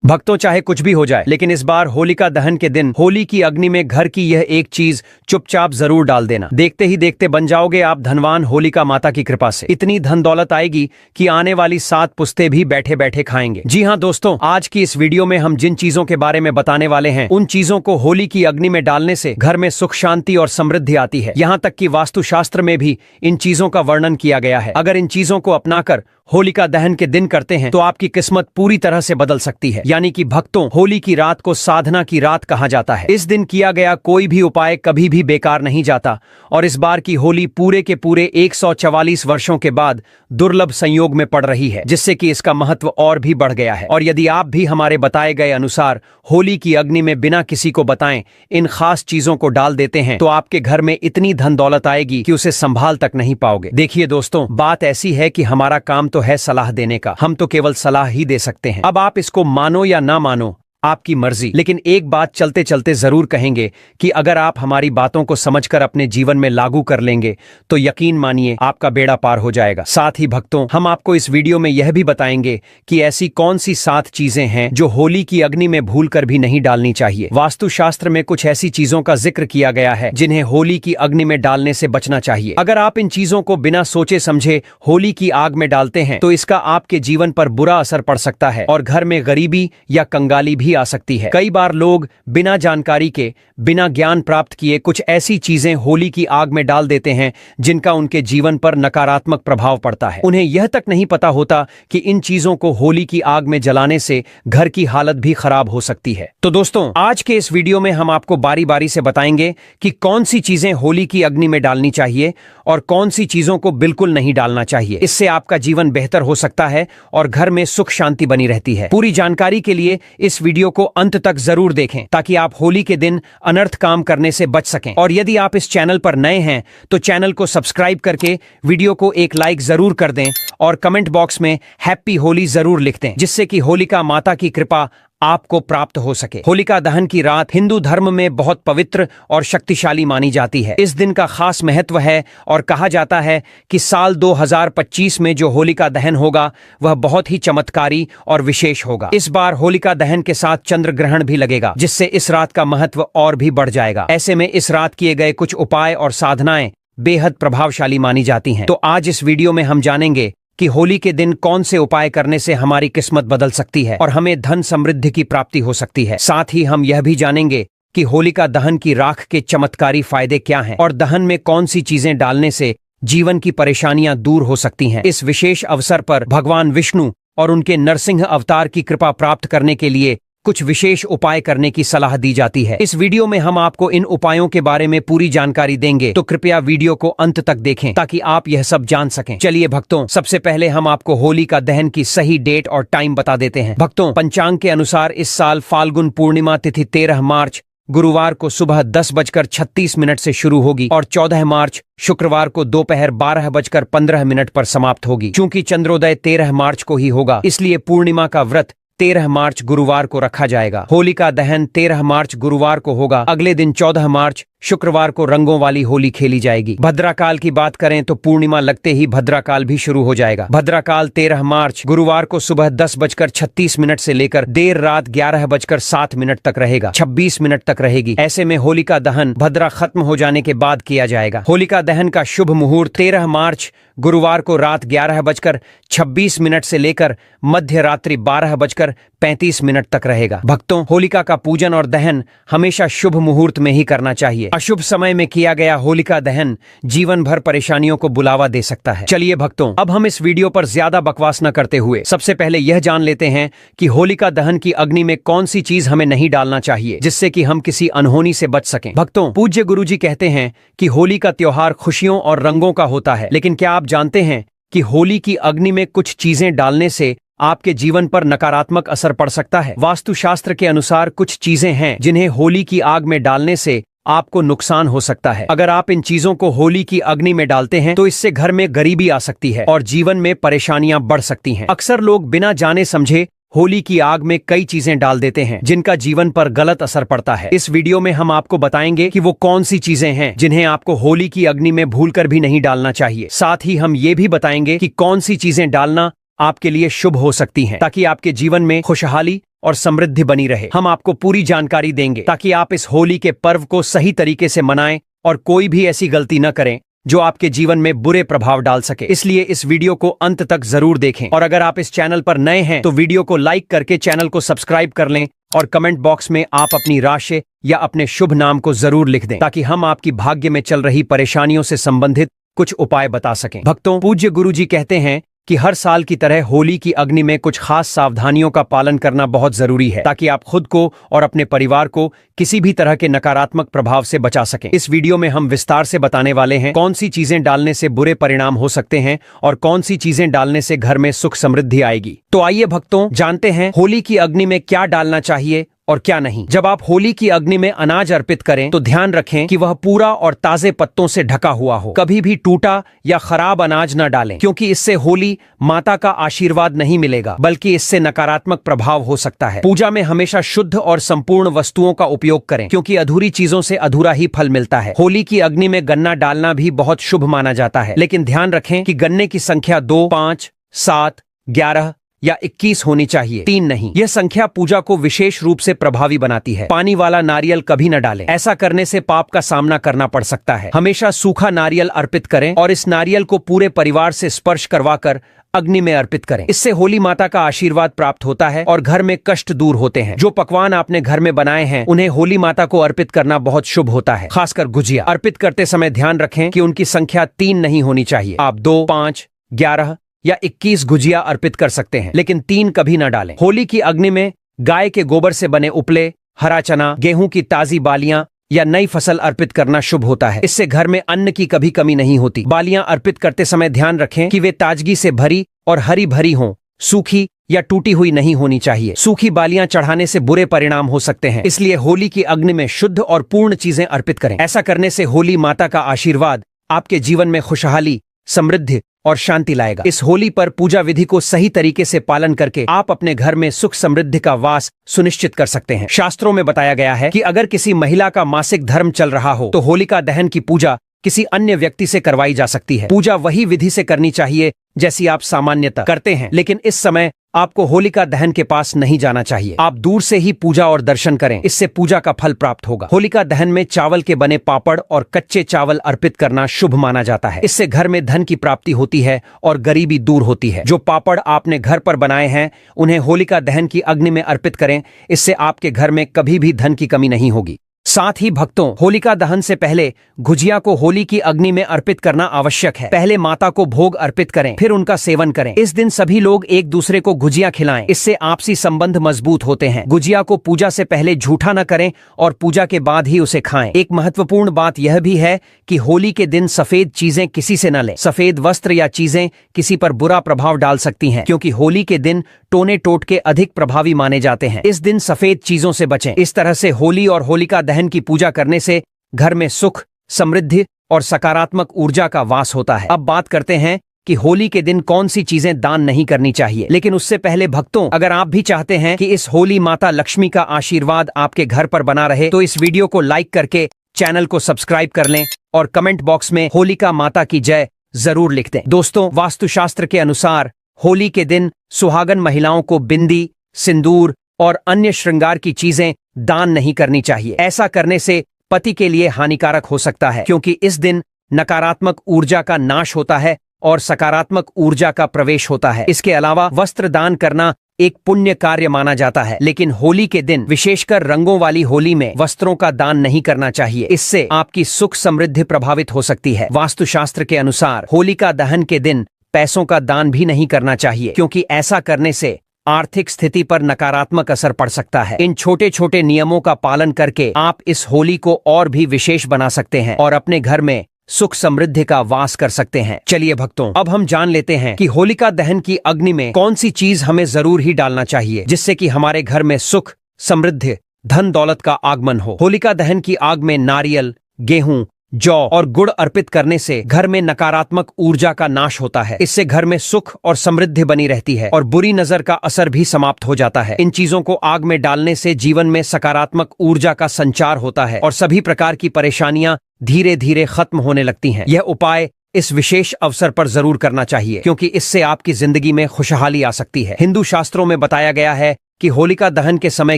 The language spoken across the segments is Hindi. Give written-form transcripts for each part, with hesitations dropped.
भक्तों, चाहे कुछ भी हो जाए, लेकिन इस बार होलिका दहन के दिन होली की अग्नि में घर की यह एक चीज चुपचाप जरूर डाल देना। देखते ही देखते बन जाओगे आप धनवान होलिका माता की कृपा से। इतनी धन दौलत आएगी कि आने वाली 7 पुश्ते भी बैठे बैठे खाएंगे। जी हाँ दोस्तों, आज की इस वीडियो में हम जिन चीजों के बारे में बताने वाले हैं, उन चीजों को होली की अग्नि में डालने से घर में सुख शांति और समृद्धि आती है। यहाँ तक कि वास्तुशास्त्र में भी इन चीजों का वर्णन किया गया है। अगर इन चीजों को अपनाकर होलिका दहन के दिन करते हैं तो आपकी किस्मत पूरी तरह से बदल सकती है। यानी कि भक्तों, होली की रात को साधना की रात कहा जाता है। इस दिन किया गया कोई भी उपाय कभी भी बेकार नहीं जाता और इस बार की होली पूरे के पूरे 144 वर्षों के बाद दुर्लभ संयोग में पड़ रही है, जिससे कि इसका महत्व और भी बढ़ गया है। और यदि आप भी हमारे बताए गए अनुसार होली की अग्नि में बिना किसी को बताएं इन खास चीजों को डाल देते हैं तो आपके घर में इतनी धन दौलत आएगी कि उसे संभाल तक नहीं पाओगे। देखिए दोस्तों, बात ऐसी है कि हमारा काम तो है सलाह देने का, हम तो केवल सलाह ही दे सकते हैं। अब आप इसको मानो या ना मानो, आपकी मर्जी। लेकिन एक बात चलते चलते जरूर कहेंगे कि अगर आप हमारी बातों को समझकर अपने जीवन में लागू कर लेंगे तो यकीन मानिए आपका बेड़ा पार हो जाएगा। साथ ही भक्तों, हम आपको इस वीडियो में यह भी बताएंगे कि ऐसी कौन सी 7 चीजें हैं जो होली की अग्नि में भूलकर भी नहीं डालनी चाहिए। वास्तुशास्त्र में कुछ ऐसी चीजों का जिक्र किया गया है जिन्हें होली की अग्नि में डालने से बचना चाहिए। अगर आप इन चीजों को बिना सोचे समझे होली की आग में डालते हैं तो इसका आपके जीवन पर बुरा असर पड़ सकता है और घर में गरीबी या कंगाली भी आ सकती है। कई बार लोग बिना जानकारी के, बिना ज्ञान प्राप्त किए कुछ ऐसी चीजें होली की आग में डाल देते हैं जिनका उनके जीवन पर नकारात्मक प्रभाव पड़ता है। उन्हें यह तक नहीं पता होता कि इन चीजों को होली की आग में जलाने से घर की हालत भी खराब हो सकती है। तो दोस्तों, आज के इस वीडियो में हम आपको बारी बारी से बताएंगे कि कौन सी चीजें होली की अग्नि में डालनी चाहिए और कौन सी चीजों को बिल्कुल नहीं डालना चाहिए। इससे आपका जीवन बेहतर हो सकता है और घर में सुख शांति बनी रहती है। पूरी जानकारी के लिए इस वीडियो को अंत तक जरूर देखें ताकि आप होली के दिन अनर्थ काम करने से बच सकें। और यदि आप इस चैनल पर नए हैं तो चैनल को सब्सक्राइब करके वीडियो को एक लाइक जरूर कर दें और कमेंट बॉक्स में हैप्पी होली जरूर लिख दें, जिससे कि होलिका माता की कृपा आपको प्राप्त हो सके। होलिका दहन की रात हिंदू धर्म में बहुत पवित्र और शक्तिशाली मानी जाती है। इस दिन का खास महत्व है और कहा जाता है कि साल 2025 में जो होलिका दहन होगा वह बहुत ही चमत्कारी और विशेष होगा। इस बार होलिका दहन के साथ चंद्र ग्रहण भी लगेगा, जिससे इस रात का महत्व और भी बढ़ जाएगा। ऐसे में इस रात किए गए कुछ उपाय और साधनाएं बेहद प्रभावशाली मानी जाती हैं। तो आज इस वीडियो में हम जानेंगे कि होली के दिन कौन से उपाय करने से हमारी किस्मत बदल सकती है और हमें धन समृद्धि की प्राप्ति हो सकती है। साथ ही हम यह भी जानेंगे कि होलिका दहन की राख के चमत्कारी फायदे क्या हैं और दहन में कौन सी चीजें डालने से जीवन की परेशानियां दूर हो सकती हैं। इस विशेष अवसर पर भगवान विष्णु और उनके नरसिंह अवतार की कृपा प्राप्त करने के लिए कुछ विशेष उपाय करने की सलाह दी जाती है। इस वीडियो में हम आपको इन उपायों के बारे में पूरी जानकारी देंगे, तो कृपया वीडियो को अंत तक देखें ताकि आप यह सब जान सकें। चलिए भक्तों, सबसे पहले हम आपको होलिका दहन की सही डेट और टाइम बता देते हैं। भक्तों, पंचांग के अनुसार इस साल फाल्गुन पूर्णिमा तिथि 13 मार्च गुरुवार को सुबह 10:36 से शुरू होगी और 14 मार्च शुक्रवार को दोपहर 12:15 पर समाप्त होगी। चूंकि चंद्रोदय 13 मार्च को ही होगा, इसलिए पूर्णिमा का व्रत 13 मार्च गुरुवार को रखा जाएगा। होलिका दहन 13 मार्च गुरुवार को होगा। अगले दिन 14 मार्च शुक्रवार को रंगों वाली होली खेली जाएगी। भद्राकाल की बात करें तो पूर्णिमा लगते ही भद्राकाल भी शुरू हो जाएगा। भद्राकाल 13 मार्च गुरुवार को सुबह 10:36 से लेकर देर रात 11:07 तक रहेगा, 26 मिनट तक रहेगी। ऐसे में होलिका दहन भद्रा खत्म हो जाने के बाद किया जाएगा। होलिका दहन का शुभ मुहूर्त 13 मार्च गुरुवार को रात 11:26 से लेकर मध्य रात्रि 12:35 तक रहेगा। भक्तों, होलिका का पूजन और दहन हमेशा शुभ मुहूर्त में ही करना चाहिए। अशुभ समय में किया गया होलिका दहन जीवन भर परेशानियों को बुलावा दे सकता है। चलिए भक्तों, अब हम इस वीडियो पर ज्यादा बकवास न करते हुए सबसे पहले यह जान लेते हैं कि होलिका दहन की अग्नि में कौन सी चीज हमें नहीं डालना चाहिए, जिससे कि हम किसी अनहोनी से बच सकें। भक्तों, पूज्य गुरुजी कहते हैं कि होली का त्योहार खुशियों और रंगों का होता है, लेकिन क्या आप जानते हैं कि होली की अग्नि में कुछ चीजें डालने से आपके जीवन पर नकारात्मक असर पड़ सकता है। वास्तुशास्त्र के अनुसार कुछ चीजें हैं जिन्हें होली की आग में डालने से आपको नुकसान हो सकता है। अगर आप इन चीजों को होली की अग्नि में डालते हैं तो इससे घर में गरीबी आ सकती है और जीवन में परेशानियां बढ़ सकती हैं। अक्सर लोग बिना जाने समझे होली की आग में कई चीजें डाल देते हैं जिनका जीवन पर गलत असर पड़ता है। इस वीडियो में हम आपको बताएंगे कि वो कौन सी चीजें हैं जिन्हें आपको होली की अग्नि में भूलकर भी नहीं डालना चाहिए। साथ ही हम ये भी बताएंगे कि कौन सी चीजें डालना आपके लिए शुभ हो सकती हैं, ताकि आपके जीवन में खुशहाली और समृद्धि बनी रहे। हम आपको पूरी जानकारी देंगे ताकि आप इस होली के पर्व को सही तरीके से मनाएं और कोई भी ऐसी गलती न करें जो आपके जीवन में बुरे प्रभाव डाल सके। इसलिए इस वीडियो को अंत तक जरूर देखें और अगर आप इस चैनल पर नए हैं तो वीडियो को लाइक करके चैनल को सब्सक्राइब कर लें और कमेंट बॉक्स में आप अपनी राशि या अपने शुभ नाम को जरूर लिख दें ताकि हम आपकी भाग्य में चल रही परेशानियों से संबंधित कुछ उपाय बता सकें। भक्तों, पूज्य गुरुजी कहते हैं कि हर साल की तरह होली की अग्नि में कुछ खास सावधानियों का पालन करना बहुत जरूरी है ताकि आप खुद को और अपने परिवार को किसी भी तरह के नकारात्मक प्रभाव से बचा सकें। इस वीडियो में हम विस्तार से बताने वाले हैं कौन सी चीजें डालने से बुरे परिणाम हो सकते हैं और कौन सी चीजें डालने से घर में सुख समृद्धि आएगी। तो आइए भक्तों, जानते हैं होली की अग्नि में क्या डालना चाहिए और क्या नहीं। जब आप होली की अग्नि में अनाज अर्पित करें तो ध्यान रखें कि वह पूरा और ताजे पत्तों से ढका हुआ हो। कभी भी टूटा या खराब अनाज न डालें क्योंकि इससे होली माता का आशीर्वाद नहीं मिलेगा बल्कि इससे नकारात्मक प्रभाव हो सकता है। पूजा में हमेशा शुद्ध और संपूर्ण वस्तुओं का उपयोग करें क्योंकि अधूरी चीजों से अधूरा ही फल मिलता है। होली की अग्नि में गन्ना डालना भी बहुत शुभ माना जाता है, लेकिन ध्यान रखें कि गन्ने की संख्या 2, 5, 7, 11 या 21 होनी चाहिए, 3 नहीं। यह संख्या पूजा को विशेष रूप से प्रभावी बनाती है। पानी वाला नारियल कभी न डालें, ऐसा करने से पाप का सामना करना पड़ सकता है। हमेशा सूखा नारियल अर्पित करें और इस नारियल को पूरे परिवार से स्पर्श करवाकर अग्नि में अर्पित करें। इससे होली माता का आशीर्वाद प्राप्त होता है और घर में कष्ट दूर होते हैं। जो पकवान आपने घर में बनाए हैं उन्हें होली माता को अर्पित करना बहुत शुभ होता है। खासकर गुजिया अर्पित करते समय ध्यान रखें कि उनकी संख्या 3 नहीं होनी चाहिए। आप 2, 5, 11 या 21 गुजिया अर्पित कर सकते हैं, लेकिन 3 कभी न डालें। होली की अग्नि में गाय के गोबर से बने उपले, हरा चना, गेहूं की ताजी बालियां या नई फसल अर्पित करना शुभ होता है। इससे घर में अन्न की कभी कमी नहीं होती। बालियां अर्पित करते समय ध्यान रखें कि वे ताजगी से भरी और हरी भरी हों, सूखी या टूटी हुई नहीं होनी चाहिए। सूखी बालियां चढ़ाने से बुरे परिणाम हो सकते हैं, इसलिए होली की अग्नि में शुद्ध और पूर्ण चीजें अर्पित करें। ऐसा करने से होली माता का आशीर्वाद आपके जीवन में खुशहाली, समृद्धि और शांति लाएगा। इस होली पर पूजा विधि को सही तरीके से पालन करके आप अपने घर में सुख समृद्धि का वास सुनिश्चित कर सकते हैं। शास्त्रों में बताया गया है कि अगर किसी महिला का मासिक धर्म चल रहा हो तो होलिका दहन की पूजा किसी अन्य व्यक्ति से करवाई जा सकती है। पूजा वही विधि से करनी चाहिए जैसी आप सामान्यतः करते हैं, लेकिन इस समय आपको होलिका दहन के पास नहीं जाना चाहिए। आप दूर से ही पूजा और दर्शन करें, इससे पूजा का फल प्राप्त होगा। होलिका दहन में चावल के बने पापड़ और कच्चे चावल अर्पित करना शुभ माना जाता है। इससे घर में धन की प्राप्ति होती है और गरीबी दूर होती है। जो पापड़ आपने घर पर बनाए हैं उन्हें होलिका दहन की अग्नि में अर्पित करें, इससे आपके घर में कभी भी धन की कमी नहीं होगी। साथ ही भक्तों, होलिका दहन से पहले गुजिया को होली की अग्नि में अर्पित करना आवश्यक है। पहले माता को भोग अर्पित करें, फिर उनका सेवन करें। इस दिन सभी लोग एक दूसरे को गुजिया खिलाएं, इससे आपसी संबंध मजबूत होते हैं। गुजिया को पूजा से पहले झूठा न करें और पूजा के बाद ही उसे खाएं। एक महत्वपूर्ण बात यह भी है कि होली के दिन सफेद चीजें किसी से न लें। सफेद वस्त्र या चीजें किसी पर बुरा प्रभाव डाल सकती हैं, क्योंकि होली के दिन टोने टोटके अधिक प्रभावी माने जाते हैं। इस दिन सफेद चीजों से बचें। इस तरह से होली और होलिका दहन की पूजा करने से घर में सुख, समृद्धि और सकारात्मक ऊर्जा का वास होता है। अब बात करते हैं कि होली के दिन कौन सी चीजें दान नहीं करनी चाहिए। लेकिन उससे पहले भक्तों, अगर आप भी चाहते हैं कि इस होली माता लक्ष्मी का आशीर्वाद आपके घर पर बना रहे तो इस वीडियो को लाइक करके चैनल को सब्सक्राइब कर लें और कमेंट बॉक्स में होलिका माता की जय जरूर लिख दें। दोस्तों, वास्तुशास्त्र के अनुसार होली के दिन सुहागन महिलाओं को बिंदी, सिंदूर और अन्य श्रृंगार की चीजें दान नहीं करनी चाहिए। ऐसा करने से पति के लिए हानिकारक हो सकता है, क्योंकि इस दिन नकारात्मक ऊर्जा का नाश होता है और सकारात्मक ऊर्जा का प्रवेश होता है। इसके अलावा वस्त्र दान करना एक पुण्य कार्य माना जाता है, लेकिन होली के दिन, विशेषकर रंगों वाली होली में, वस्त्रों का दान नहीं करना चाहिए। इससे आपकी सुख समृद्धि प्रभावित हो सकती है। वास्तुशास्त्र के अनुसार होलिका दहन के दिन पैसों का दान भी नहीं करना चाहिए, क्योंकि ऐसा करने से आर्थिक स्थिति पर नकारात्मक असर पड़ सकता है। इन छोटे छोटे नियमों का पालन करके आप इस होली को और भी विशेष बना सकते हैं और अपने घर में सुख समृद्धि का वास कर सकते हैं। चलिए भक्तों, अब हम जान लेते हैं कि होलिका दहन की अग्नि में कौन सी चीज हमें जरूर ही डालना चाहिए, जिससे कि हमारे घर में सुख, समृद्धि, धन दौलत का आगमन हो। होलिका दहन की आग में नारियल, गेहूं, जौ और गुड़ अर्पित करने से घर में नकारात्मक ऊर्जा का नाश होता है। इससे घर में सुख और समृद्धि बनी रहती है और बुरी नजर का असर भी समाप्त हो जाता है। इन चीजों को आग में डालने से जीवन में सकारात्मक ऊर्जा का संचार होता है और सभी प्रकार की परेशानियां धीरे धीरे खत्म होने लगती हैं। यह उपाय इस विशेष अवसर पर जरूर करना चाहिए, क्योंकि इससे आपकी जिंदगी में खुशहाली आ सकती है। हिंदू शास्त्रों में बताया गया है कि होलिका दहन के समय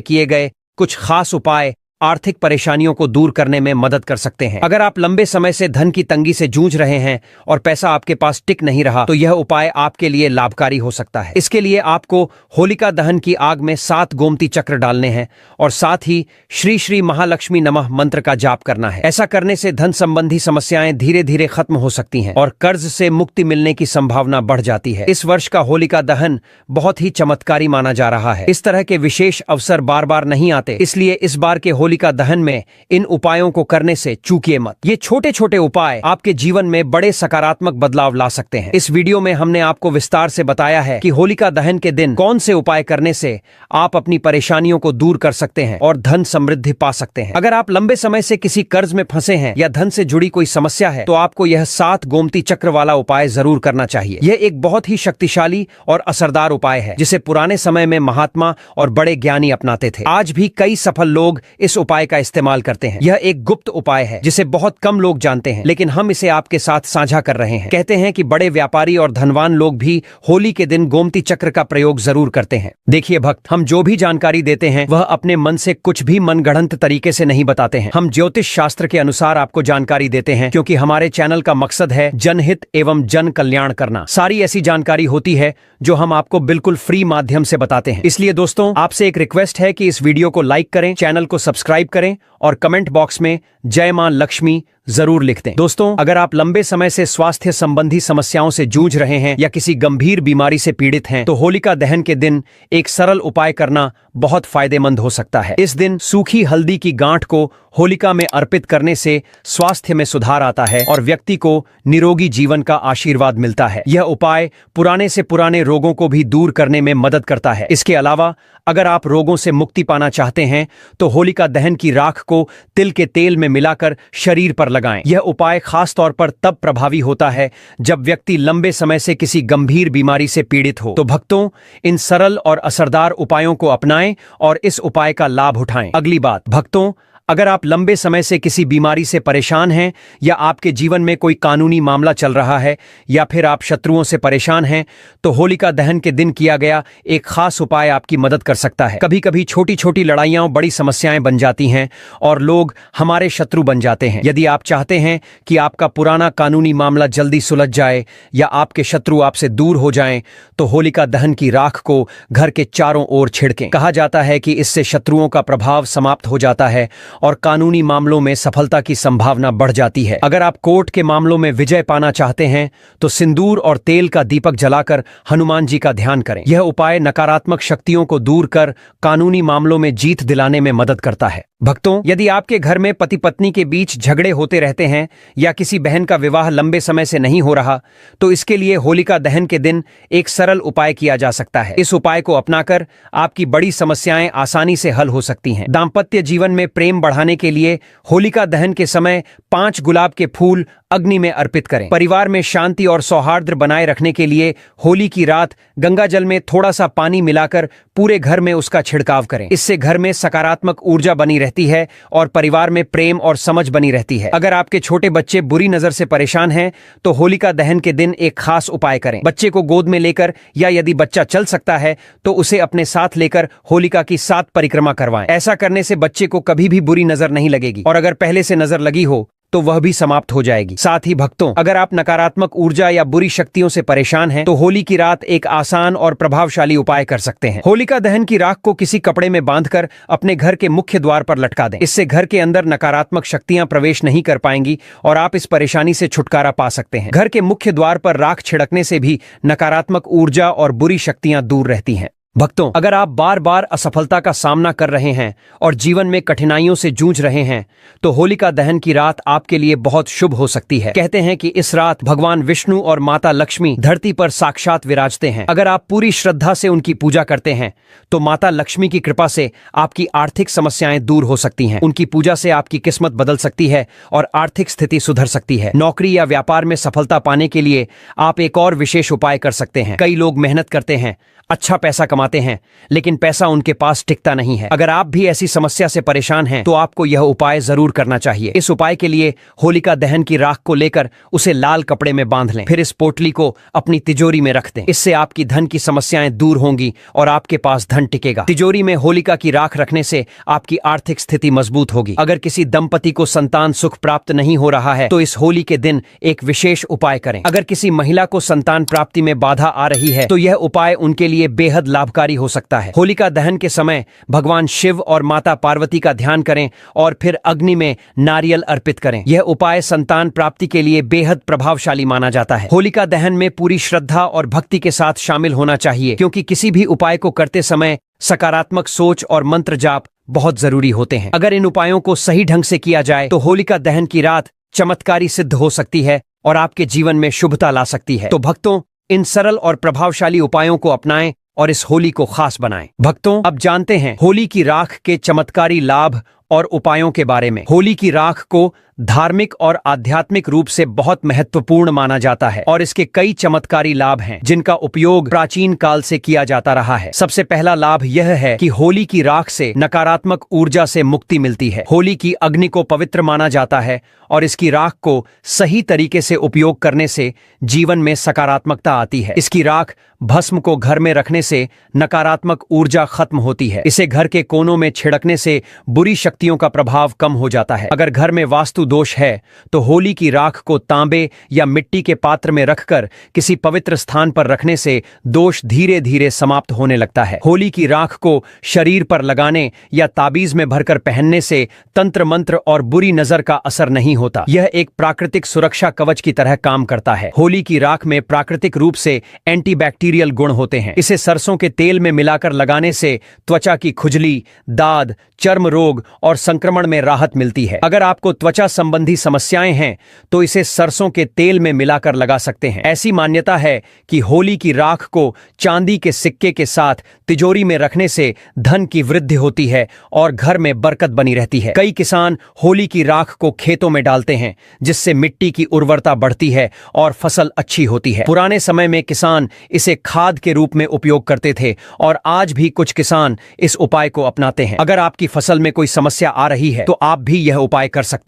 किए गए कुछ खास उपाय आर्थिक परेशानियों को दूर करने में मदद कर सकते हैं। अगर आप लंबे समय से धन की तंगी से जूझ रहे हैं और पैसा आपके पास टिक नहीं रहा, तो यह उपाय आपके लिए लाभकारी हो सकता है। इसके लिए आपको होलिका दहन की आग में 7 गोमती चक्र डालने हैं और साथ ही श्री श्री महालक्ष्मी नमः मंत्र का जाप करना है। ऐसा करने से धन संबंधी समस्याएं धीरे धीरे खत्म हो सकती हैं और कर्ज से मुक्ति मिलने की संभावना बढ़ जाती है। इस वर्ष का होलिका दहन बहुत ही चमत्कारी माना जा रहा है। इस तरह के विशेष अवसर बार बार नहीं आते, इसलिए इस बार के होलिका दहन में इन उपायों को करने से चूकिए मत। ये छोटे छोटे उपाय आपके जीवन में बड़े सकारात्मक बदलाव ला सकते हैं। इस वीडियो में हमने आपको विस्तार से बताया है कि होलिका दहन के दिन कौन से उपाय करने से आप अपनी परेशानियों को दूर कर सकते हैं और धन समृद्धि पा सकते हैं। अगर आप लंबे समय से किसी कर्ज में फंसे हैं या धन से जुड़ी कोई समस्या है, तो आपको यह 7 गोमती चक्र वाला उपाय जरूर करना चाहिए। यह एक बहुत ही शक्तिशाली और असरदार उपाय है, जिसे पुराने समय में महात्मा और बड़े ज्ञानी अपनाते थे। आज भी कई सफल लोग इस उपाय का इस्तेमाल करते हैं। यह एक गुप्त उपाय है जिसे बहुत कम लोग जानते हैं, लेकिन हम इसे आपके साथ साझा कर रहे हैं। कहते हैं कि बड़े व्यापारी और धनवान लोग भी होली के दिन गोमती चक्र का प्रयोग जरूर करते हैं। देखिए भक्त, हम जो भी जानकारी देते हैं वह अपने मन से कुछ भी मनगढ़ंत तरीके से नहीं बताते हैं। हम ज्योतिष शास्त्र के अनुसार आपको जानकारी देते हैं, क्योंकि हमारे चैनल का मकसद है जनहित एवं जन कल्याण करना। सारी ऐसी जानकारी होती है जो हम आपको बिल्कुल फ्री माध्यम से बताते हैं। इसलिए दोस्तों, आपसे एक रिक्वेस्ट है कि इस वीडियो को लाइक करें, चैनल को सब्सक्राइब करें और कमेंट बॉक्स में जय मां लक्ष्मी जरूर लिख दें। दोस्तों, अगर आप लंबे समय से स्वास्थ्य संबंधी समस्याओं से जूझ रहे हैं या किसी गंभीर बीमारी से पीड़ित हैं, तो होलिका दहन के दिन एक सरल उपाय करना बहुत फायदेमंद हो सकता है। इस दिन सूखी हल्दी की गांठ को होलिका में अर्पित करने से स्वास्थ्य में सुधार आता है और व्यक्ति को निरोगी जीवन का आशीर्वाद मिलता है। यह उपाय पुराने से पुराने रोगों को भी दूर करने में मदद करता है। इसके अलावा अगर आप रोगों से मुक्ति पाना चाहते हैं, तो होलिका दहन की राख को तिल के तेल में मिलाकर शरीर पर लगाएं। यह उपाय खास तौर पर तब प्रभावी होता है जब व्यक्ति लंबे समय से किसी गंभीर बीमारी से पीड़ित हो। तो भक्तों, इन सरल और असरदार उपायों को अपनाएं और इस उपाय का लाभ उठाएं। अगली बात भक्तों, अगर आप लंबे समय से किसी बीमारी से परेशान हैं या आपके जीवन में कोई कानूनी मामला चल रहा है या फिर आप शत्रुओं से परेशान हैं, तो होलिका दहन के दिन किया गया एक खास उपाय आपकी मदद कर सकता है। कभी कभी छोटी छोटी लड़ाइयां बड़ी समस्याएं बन जाती हैं और लोग हमारे शत्रु बन जाते हैं। यदि आप चाहते हैं कि आपका पुराना कानूनी मामला जल्दी सुलझ जाए या आपके शत्रु आपसे दूर हो जाएं, तो होलिका दहन की राख को घर के चारों ओर छिड़कें। कहा जाता है कि इससे शत्रुओं का प्रभाव समाप्त हो जाता है और कानूनी मामलों में सफलता की संभावना बढ़ जाती है। अगर आप कोर्ट के मामलों में विजय पाना चाहते हैं, तो सिंदूर और तेल का दीपक जलाकर हनुमान जी का ध्यान करें। यह उपाय नकारात्मक शक्तियों को दूर कर कानूनी मामलों में जीत दिलाने में मदद करता है। भक्तों, यदि आपके घर में पति पत्नी के बीच झगड़े होते रहते हैं या किसी बहन का विवाह लंबे समय से नहीं हो रहा, तो इसके लिए होलिका दहन के दिन एक सरल उपाय किया जा सकता है। इस उपाय को अपनाकर आपकी बड़ी समस्याएं आसानी से हल हो सकती हैं। दाम्पत्य जीवन में प्रेम बढ़ाने के लिए होलिका दहन के समय 5 गुलाब के फूल अग्नि में अर्पित करें। परिवार में शांति और सौहार्द बनाए रखने के लिए होली की रात गंगा जल में थोड़ा सा पानी मिलाकर पूरे घर में उसका छिड़काव करें। इससे घर में सकारात्मक ऊर्जा बनी रहती है और परिवार में प्रेम और समझ बनी रहती है। अगर आपके छोटे बच्चे बुरी नजर से परेशान हैं, तो होलिका दहन के दिन एक खास उपाय करें। बच्चे को गोद में लेकर या यदि बच्चा चल सकता है तो उसे अपने साथ लेकर होलिका की 7 परिक्रमा करवाएं। ऐसा करने से बच्चे को कभी भी बुरी नजर नहीं लगेगी और अगर पहले से नजर लगी हो तो वह भी समाप्त हो जाएगी। साथ ही भक्तों, अगर आप नकारात्मक ऊर्जा या बुरी शक्तियों से परेशान हैं, तो होली की रात एक आसान और प्रभावशाली उपाय कर सकते हैं। होलिका दहन की राख को किसी कपड़े में बांधकर अपने घर के मुख्य द्वार पर लटका दें। इससे घर के अंदर नकारात्मक शक्तियां प्रवेश नहीं कर पाएंगी और आप इस परेशानी से छुटकारा पा सकते हैं। घर के मुख्य द्वार पर राख छिड़कने से भी नकारात्मक ऊर्जा और बुरी शक्तियां दूर रहती हैं। भक्तों, अगर आप बार बार असफलता का सामना कर रहे हैं और जीवन में कठिनाइयों से जूझ रहे हैं, तो होलिका दहन की रात आपके लिए बहुत शुभ हो सकती है। कहते हैं कि इस रात भगवान विष्णु और माता लक्ष्मी धरती पर साक्षात विराजते हैं। अगर आप पूरी श्रद्धा से उनकी पूजा करते हैं, तो माता लक्ष्मी की कृपा से आपकी आर्थिक समस्याएं दूर हो सकती हैं। उनकी पूजा से आपकी किस्मत बदल सकती है और आर्थिक स्थिति सुधर सकती है। नौकरी या व्यापार में सफलता पाने के लिए आप एक और विशेष उपाय कर सकते हैं। कई लोग मेहनत करते हैं, अच्छा पैसा कमाते हैं, लेकिन पैसा उनके पास टिकता नहीं है। अगर आप भी ऐसी समस्या से परेशान हैं तो आपको यह उपाय जरूर करना चाहिए। इस उपाय के लिए होलिका दहन की राख को लेकर उसे लाल कपड़े में बांध लें, फिर इस पोटली को अपनी तिजोरी में रख दें। इससे आपकी धन की समस्याएं दूर होंगी और आपके पास धन टिकेगा। तिजोरी में होलिका की राख रखने से आपकी आर्थिक स्थिति मजबूत होगी। अगर किसी दंपति को संतान सुख प्राप्त नहीं हो रहा है तो इस होली के दिन एक विशेष उपाय करें। अगर किसी महिला को संतान प्राप्ति में बाधा आ रही है तो यह उपाय उनके लिए बेहद लाभकारी हो सकता है। होलिका दहन के समय भगवान शिव और माता पार्वती का ध्यान करें और फिर अग्नि में नारियल अर्पित करें। यह उपाय संतान प्राप्ति के लिए बेहद प्रभावशाली माना जाता है। होलिका दहन में पूरी श्रद्धा और भक्ति के साथ शामिल होना चाहिए, क्योंकि किसी भी उपाय को करते समय सकारात्मक सोच और मंत्र जाप बहुत जरूरी होते हैं। अगर इन उपायों को सही ढंग से किया जाए तो होलिका दहन की रात चमत्कारी सिद्ध हो सकती है और आपके जीवन में शुभता ला सकती है। तो भक्तों, इन सरल और प्रभावशाली उपायों को अपनाएं और इस होली को खास बनाएं। भक्तों, अब जानते हैं होली की राख के चमत्कारी लाभ और उपायों के बारे में। होली की राख को धार्मिक और आध्यात्मिक रूप से बहुत महत्वपूर्ण माना जाता है और इसके कई चमत्कारी लाभ हैं, जिनका उपयोग प्राचीन काल से किया जाता रहा है। सबसे पहला लाभ यह है कि होली की राख से नकारात्मक ऊर्जा से मुक्ति मिलती है। होली की अग्नि को पवित्र माना जाता है और इसकी राख को सही तरीके से उपयोग करने से जीवन में सकारात्मकता आती है। इसकी राख भस्म को घर में रखने से नकारात्मक ऊर्जा खत्म होती है। इसे घर के कोनों में छिड़कने से बुरी शक्तियों का प्रभाव कम हो जाता है। अगर घर में वास्तु दोष है तो होली की राख को तांबे या मिट्टी के पात्र में रखकर किसी पवित्र स्थान पर रखने से दोष धीरे धीरे समाप्त होने लगता है। होली की राख को शरीर पर लगाने या ताबीज में भरकर पहनने से तंत्र मंत्र और बुरी नजर का असर नहीं होता। यह एक प्राकृतिक सुरक्षा कवच की तरह काम करता है। होली की राख में प्राकृतिक रूप से एंटीबैक्टीरियल गुण होते हैं। इसे सरसों के तेल में मिलाकर लगाने से त्वचा की खुजली, दाद, चर्म रोग और संक्रमण में राहत मिलती है। अगर आपको त्वचा संबंधी समस्याएं हैं तो इसे सरसों के तेल में मिलाकर लगा सकते हैं। ऐसी मान्यता है कि होली की राख को चांदी के सिक्के के साथ तिजोरी में रखने से धन की वृद्धि होती है और घर में बरकत बनी रहती है। कई किसान होली की राख को खेतों में डालते हैं, जिससे मिट्टी की उर्वरता बढ़ती है और फसल अच्छी होती है। पुराने समय में किसान इसे खाद के रूप में उपयोग करते थे और आज भी कुछ किसान इस उपाय को अपनाते हैं। अगर आपकी फसल में कोई समस्या आ रही है तो आप भी यह उपाय कर सकते हैं।